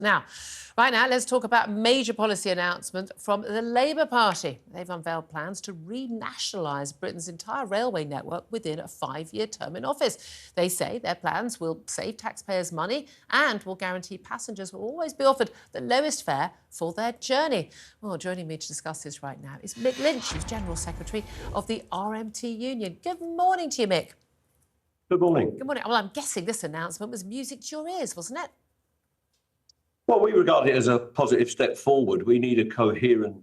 Now, right now, let's talk about a major policy announcement from the Labour Party. They've unveiled plans to renationalise Britain's entire railway network within a 5-year term in office. They say their plans will save taxpayers money and will guarantee passengers will always be offered the lowest fare for their journey. Well, joining me to discuss this right now is Mick Lynch, who's General Secretary of the RMT Union. Good morning to you, Mick. Good morning. Good morning. Well, I'm guessing this announcement was music to your ears, wasn't it? Well, we regard it as a positive step forward. We need a coherent,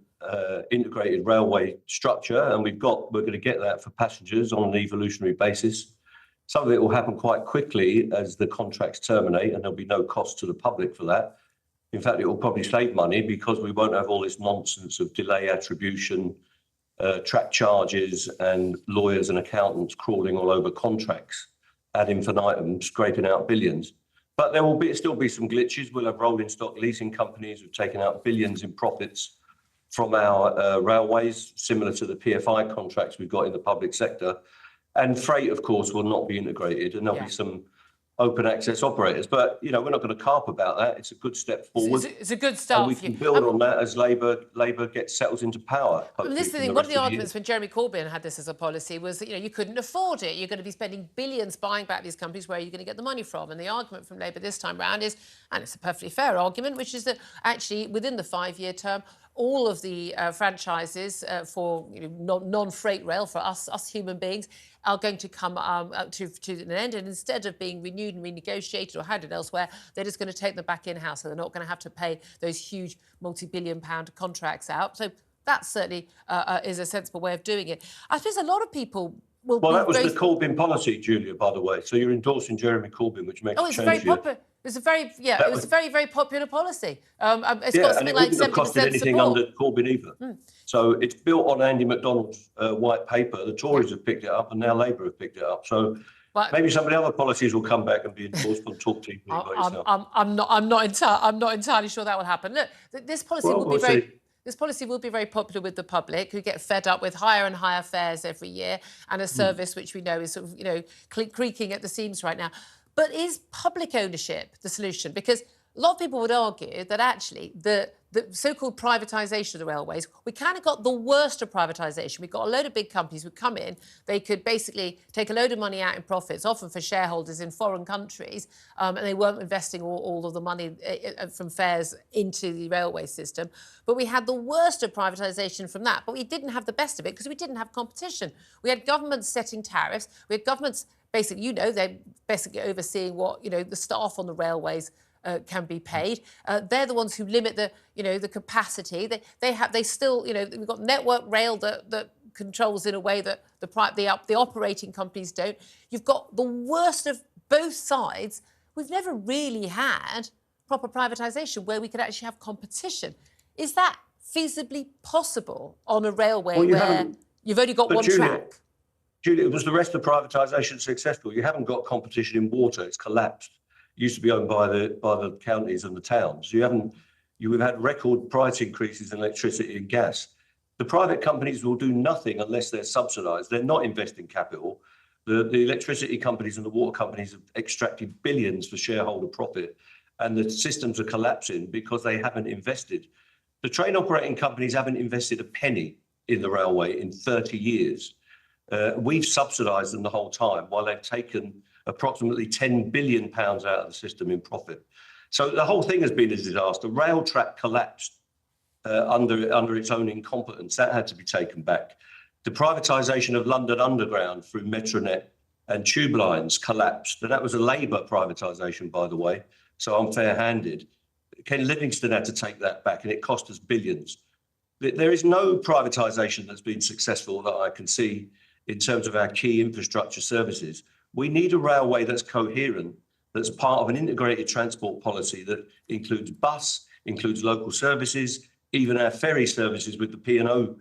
integrated railway structure, and we're going to get that for passengers on an evolutionary basis. Some of it will happen quite quickly as the contracts terminate, and there'll be no cost to the public for that. In fact, it will probably save money because we won't have all this nonsense of delay attribution, track charges, and lawyers and accountants crawling all over contracts ad infinitum, scraping out billions. But there will still be some glitches. We'll have rolling stock leasing companies who've taken out billions in profits from our railways, similar to the PFI contracts we've got in the public sector. And freight, of course, will not be integrated, and there'll be some open access operators. But, you know, we're not going to carp about that. It's a good step forward. It's a good start. And we can build on that as Labour settles into power. Listen, one of the arguments when Jeremy Corbyn had this as a policy was that, you couldn't afford it. You're going to be spending billions buying back these companies. Where are you going to get the money from? And the argument from Labour this time round is, and it's a perfectly fair argument, which is that actually within the 5-year term, all of the franchises for non-freight rail, for us human beings, are going to come to an end. And instead of being renewed and renegotiated or handed elsewhere, they're just going to take them back in-house. So they're not going to have to pay those huge multi-billion-pound contracts out. So that certainly is a sensible way of doing it. I suppose a lot of people will... Well, that was the Corbyn policy, Julia, by the way. So you're endorsing Jeremy Corbyn, which makes it's very popular. It was a very, very popular policy. It's got something like 70% support. And it wouldn't have costed anything under Corbyn either. So it's built on Andy McDonald's white paper. The Tories have picked it up, and now Labour have picked it up. So maybe some of the other policies will come back and be endorsed on talkTV by yourself. I'm not entirely sure that will happen. Look, this policy will be very... This policy will be very popular with the public, who get fed up with higher and higher fares every year and a service which we know is sort of, creaking at the seams right now. But is public ownership the solution? Because a lot of people would argue that actually the so-called privatisation of the railways, we kind of got the worst of privatisation. We've got a load of big companies who come in, they could basically take a load of money out in profits, often for shareholders in foreign countries, and they weren't investing all of the money from fares into the railway system. But we had the worst of privatisation from that, but we didn't have the best of it because we didn't have competition. We had governments setting tariffs, we had governments basically, they're basically overseeing what, the staff on the railways can be paid. They're the ones who limit the capacity. They still, we've got Network Rail that controls in a way that the operating companies don't. You've got the worst of both sides. We've never really had proper privatisation where we could actually have competition. Is that feasibly possible on a railway where you've only got one track? Julia, was the rest of privatisation successful? You haven't got competition in water; it's collapsed. It used to be owned by the counties and the towns. We've had record price increases in electricity and gas. The private companies will do nothing unless they're subsidised. They're not investing capital. The electricity companies and the water companies have extracted billions for shareholder profit, and the systems are collapsing because they haven't invested. The train operating companies haven't invested a penny in the railway in 30 years. We've subsidised them the whole time while they've taken approximately £10 billion out of the system in profit. So the whole thing has been a disaster. Rail track collapsed under its own incompetence. That had to be taken back. The privatisation of London Underground through Metronet and tube lines collapsed. And that was a Labour privatisation, by the way, so I'm fair-handed. Ken Livingstone had to take that back, and it cost us billions. There is no privatisation that's been successful that I can see in terms of our key infrastructure services. We need a railway that's coherent, that's part of an integrated transport policy that includes bus, includes local services, even our ferry services with the P&O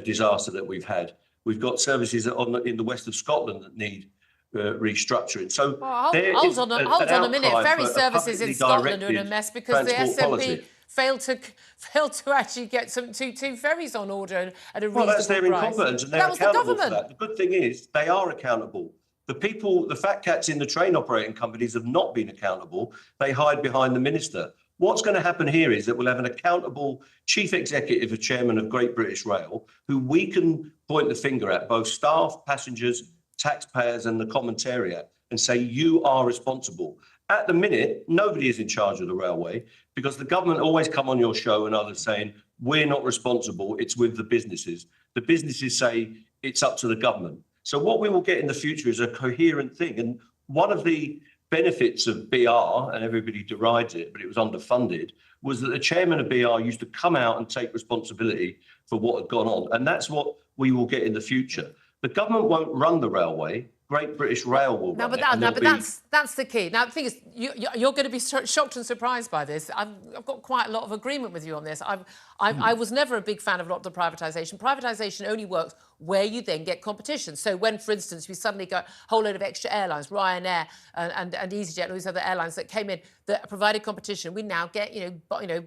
disaster that we've had. We've got services in the west of Scotland that need restructuring. So hold on a minute. Ferry services in Scotland are in a mess because the SNP failed to actually get two ferries on order at a reasonable price. Well, that's their incompetence, and they're accountable for that. The good thing is they are accountable. The fat cats in the train operating companies have not been accountable. They hide behind the minister. What's going to happen here is that we'll have an accountable chief executive or chairman of Great British Rail who we can point the finger at, both staff, passengers, taxpayers and the commentariat, and say, you are responsible. At the minute, nobody is in charge of the railway because the government always come on your show and others saying, we're not responsible, it's with the businesses. The businesses say it's up to the government. So what we will get in the future is a coherent thing. And one of the benefits of BR, and everybody derides it, but it was underfunded, was that the chairman of BR used to come out and take responsibility for what had gone on. And that's what we will get in the future. The government won't run the railway. Great British Rail will run it. That's the key. Now, the thing is, you're going to be shocked and surprised by this. I've got quite a lot of agreement with you on this. I was never a big fan of a lot of the privatisation. Privatisation only works where you then get competition. So when, for instance, we suddenly got a whole load of extra airlines, Ryanair and EasyJet and all these other airlines that came in that provided competition, we now get,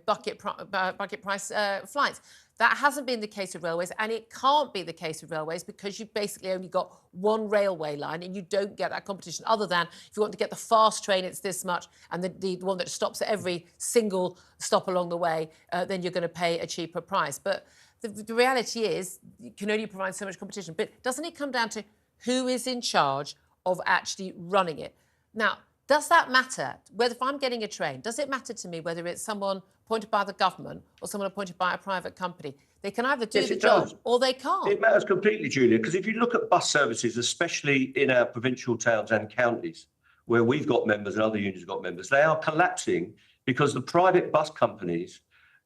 bucket price flights. That hasn't been the case with railways, and it can't be the case with railways because you've basically only got one railway line and you don't get that competition, other than if you want to get the fast train, it's this much, and the one that stops at every single stop along the way, then you're going to pay a cheaper price. But the reality is you can only provide so much competition. But doesn't it come down to who is in charge of actually running it? Now, does that matter? Whether if I'm getting a train, does it matter to me whether it's someone appointed by the government or someone appointed by a private company? They can either do the job or they can't. It matters completely, Julia, because if you look at bus services, especially in our provincial towns and counties, where we've got members and other unions have got members, they are collapsing because the private bus companies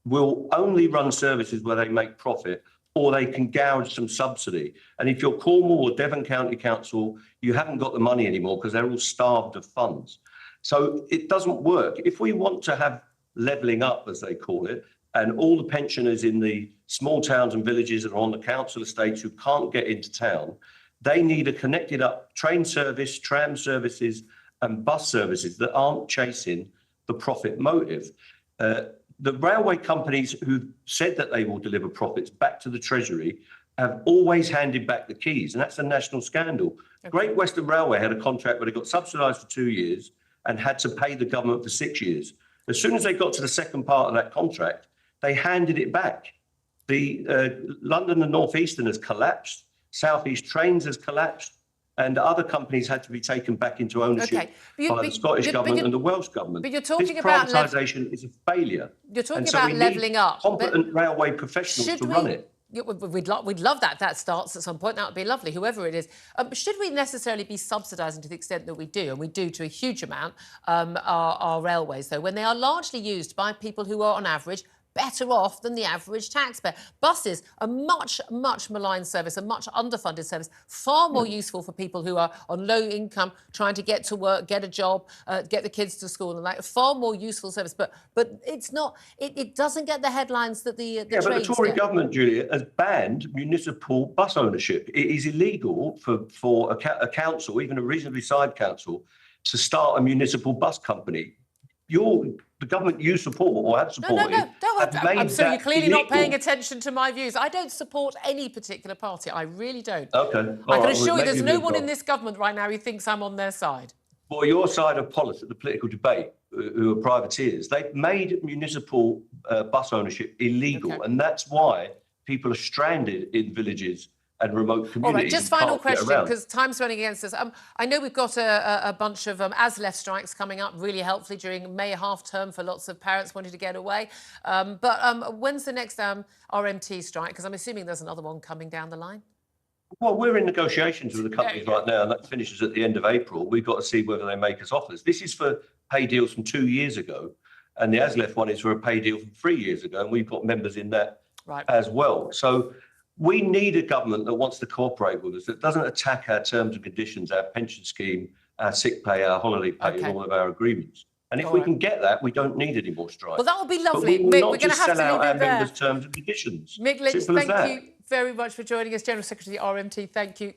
will only run services where they make profit or they can gouge some subsidy. And if you're Cornwall or Devon County Council, you haven't got the money anymore because they're all starved of funds. So it doesn't work. If we want to have levelling up, as they call it, and all the pensioners in the small towns and villages that are on the council estates who can't get into town, they need a connected up train service, tram services and bus services that aren't chasing the profit motive. The railway companies who said that they will deliver profits back to the Treasury have always handed back the keys, and that's a national scandal. Okay. Great Western Railway had a contract where they got subsidised for 2 years and had to pay the government for 6 years. As soon as they got to the second part of that contract, they handed it back. The London and North Eastern has collapsed, South East Trains has collapsed, and other companies had to be taken back into ownership by the Scottish government and the Welsh government. But you're talking about privatisation is a failure. You're talking about levelling up. Competent railway professionals to run it. We'd love that. That starts at some point. That would be lovely, whoever it is. Should we necessarily be subsidising to the extent that we do, and we do to a huge amount, our railways, though, when they are largely used by people who are, on average, better off than the average taxpayer? Buses, a much maligned service, a much underfunded service, far more useful for people who are on low income, trying to get to work, get a job, get the kids to school, and like far more useful service. But it's not. It doesn't get the headlines that the trains but the Tory get. government, Julia, has banned municipal bus ownership. It is illegal for a council, even a reasonably sized council, to start a municipal bus company. The government you support or have supported. I'm sorry, you're clearly not paying attention to my views. I don't support any particular party. I really don't. Okay. I can assure you there's no one in this government right now who thinks I'm on their side. For your side of politics, the political debate, who are privateers, they've made municipal bus ownership illegal. And that's why people are stranded in villages and remote communities. All right, just final question, because time's running against us. I know we've got a bunch of ASLEF strikes coming up really helpfully during May half-term for lots of parents wanting to get away. But when's the next RMT strike? Because I'm assuming there's another one coming down the line. Well, we're in negotiations with the companies right now, and that finishes at the end of April. We've got to see whether they make us offers. This is for pay deals from 2 years ago, and the ASLEF one is for a pay deal from 3 years ago, and we've got members in that as well. So we need a government that wants to cooperate with us, that doesn't attack our terms and conditions, our pension scheme, our sick pay, our holiday pay, and all of our agreements. And if we can get that, we don't need any more strikes. Well, that would be lovely. But we will not just sell out our members' terms and conditions. Mick Lynch, thank you very much for joining us, General Secretary of the RMT. Thank you.